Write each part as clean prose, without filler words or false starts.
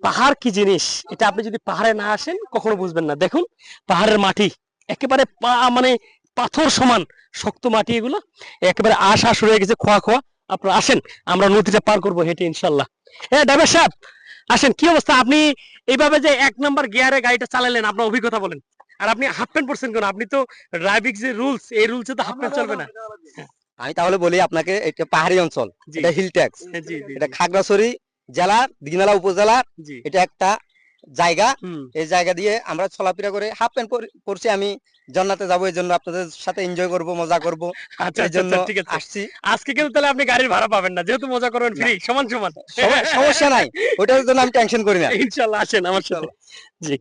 পাহাড় কি জিনিস এটা আপনি যদি পাহাড়ে না আসেন কখনো বুঝবেন না। দেখুন পাহাড়ের মাটি একেবারে মানে পাথর সমান শক্ত মাটি, এগুলো একেবারে আশ রয়ে গেছে, খোয়া খোয়া। আপনারা আসেন, আমরা নদীটা পার করবো হেঁটে ইনশাল্লাহ। হ্যাঁ ড্রাইভার সাহেব আসেন, কি অবস্থা? আপনি এইভাবে যে 1 নম্বর গিয়ারে গাড়িটা চালালেন, আপনার অভিজ্ঞতা বলেন। আর আপনি হাফ প্যান্ট পরছেন কেন? আপনি তো ড্রাইভিং যে রুলস, এই রুলসে তো হাফ প্যান্ট চলবে না। আমি তাহলে বলি আপনাকে, এটা পাহাড়ি অঞ্চল, এটা হিল ট্যাক্স, এটা খাগড়াছড়ি জেলা দিঘিনালা উপজেলা, এটা একটা জায়গা। এই জায়গা দিয়ে আমরা চলাফেরা করে হাফ প্যান্ট পরছি। আমি জান্নাতে যাবো, এই জন্য আপনাদের সাথে এনজয় করব, মজা করব। আচ্ছা ঠিক আছে, আসছি। আজকে কিন্তু তাহলে আপনি গাড়ির ভাড়া পাবেন না, যেহেতু মজা করবেন ফ্রি, সমান সমান, সমস্যা নাই, ওটার জন্য আমি টেনশন করি না। ইনশাআল্লাহ আসেন আমার সাথে। জি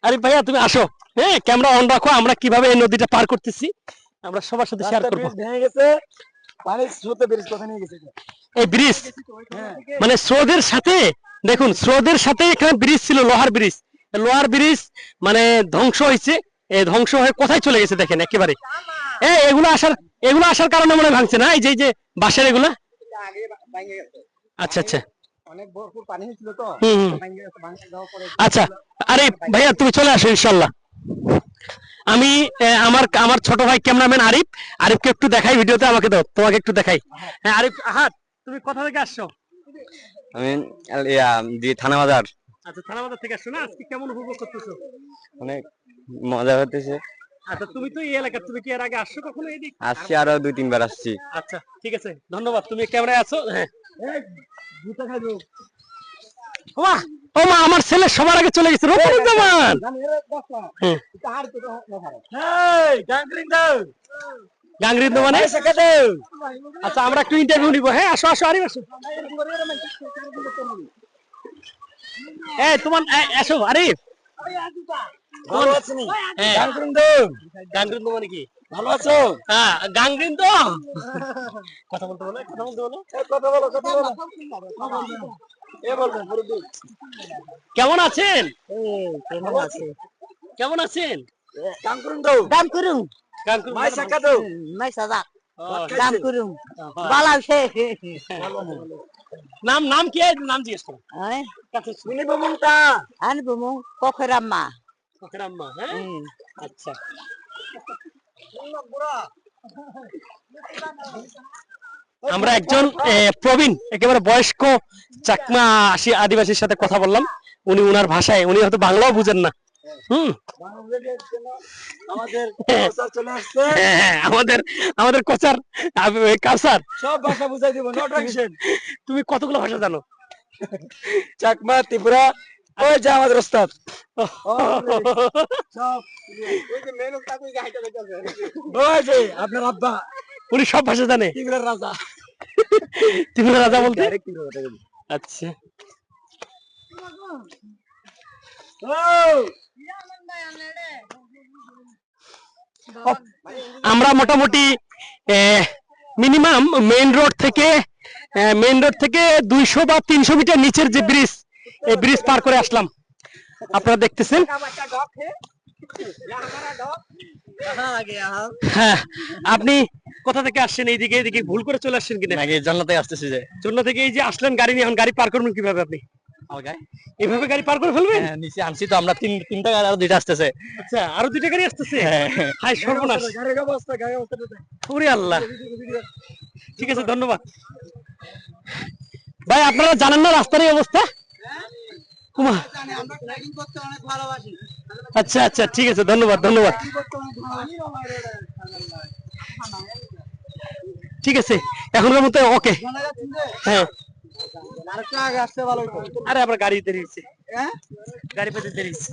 আরে ভাইয়া তুমি আসো, হ্যাঁ ক্যামেরা অন রাখো, আমরা কিভাবে এই নদীটা পার করতেছি আমরা সবার সাথে শেয়ার করব। ভেঙে গেছে, পানি স্রোতে ব্রিজ কথা নিয়ে গেছে। এই ব্রিজ মানে স্রোতের সাথে, দেখুন স্রোতের সাথে এখানে ব্রিজ ছিল, লোহার ব্রিজ মানে ধ্বংস হয়েছে। এই ধ্বংস হয়ে কোথায় চলে গেছে দেখেন একেবারে। এগুলো আসার কারণে মনে ভাঙছে না, এই যে বাঁশের এগুলা। আচ্ছা অনেক ভরপুর পানি হয়েছিল তো। আচ্ছা আরে ভাইয়া তুমি চলে আসো ইনশাল্লাহ। আমি আমার ছোট ভাই ক্যামেরাম্যান আরিফকে একটু দেখাই ভিডিওতে, আমাকে দাও, তোমাকে একটু দেখাই। হ্যাঁ আরিফ, তুমি কোথা থেকে আসছো? আমি থানা বাজার। আচ্ছা থানা বাজার থেকে আসছো না? আজকে কেমন উপভোগ করতেছো? অনেক মজা হতেছে। আচ্ছা তুমি তো এই এলাকার, তুমি কি এর আগে আসছো কখনো এদিক? আসছি, আরো 2-3 বার আসছি। আচ্ছা ঠিক আছে, ধন্যবাদ। তুমি ক্যামেরায় আছো। হ্যাঁ ও মা, আমার ছেলে সবার আগে চলে গেছে, রফিকুজ্জামান। গাংগ্রিন মানে আচ্ছা, আমরা একটু ইন্টারভিউ নিব। হ্যাঁ আসো আরিফ আসো। তোমার আসো আরিফ। গাংগ্রিন মানে কি? ভালো আছো? হ্যাঁ গাংগ্রিন তো কথা বলতে বলো। কেমন আছেন? কেমন আছেন? নাম কি? নাম জিজ্ঞেস করো। কখরাম্মা। আচ্ছা আমরা একজন প্রবীণ একেবারে বয়স্ক চাকমা আদিবাসীর সাথে কথা বললাম। উনি ওনার ভাষায়, উনি হয়তো বাংলাও বুঝেন না। আমাদের কোচার কাউসার সব ভাষা বুঝাই দিব, নো টেনশন। তুমি কতগুলো ভাষা জানো? চাকমা, ত্রিপুরা, ওই যে আমাদের ওস্তাদ। আপনার আব্বা, উনি সব ভাষা জানে। ত্রিপুরার রাজা। ত্রিপুরার রাজা বলতে? আচ্ছা আমরা মোটামুটি মিনিমাম মেইন রোড থেকে 200 বা 300 মিটার নিচের যে ব্রিজ, এই ব্রিজ পার করে আসলাম। আপনারা দেখতেছেন। হ্যাঁ আপনি কোথা থেকে আসছেন? এইদিকে ভুল করে চলে আসছেন কিনা? জান্নাতে আসতেছি। যে জান্নাত থেকে এই যে আসলেন গাড়ি নিয়ে, এখন গাড়ি পার করবেন কিভাবে? আপনি এইভাবে গাড়ি পার করে ফেলবেন? নিচে আনছি তো আমরা, তিনটা গাড়ি, আরো 2টা আসতেছে। আচ্ছা আরো 2টা গাড়ি আসতেছে। হাই সর্বনাশ, ওরে আল্লাহ। ঠিক আছে ধন্যবাদ ভাই। আপনারা জানেন না রাস্তার এই অবস্থা? আচ্ছা ঠিক আছে, ধন্যবাদ। ঠিক আছে এখনকার মতো ওকে। হ্যাঁ আরে আপনার গাড়ি দেরি হচ্ছে, গাড়ি পেতে দেরি হচ্ছে।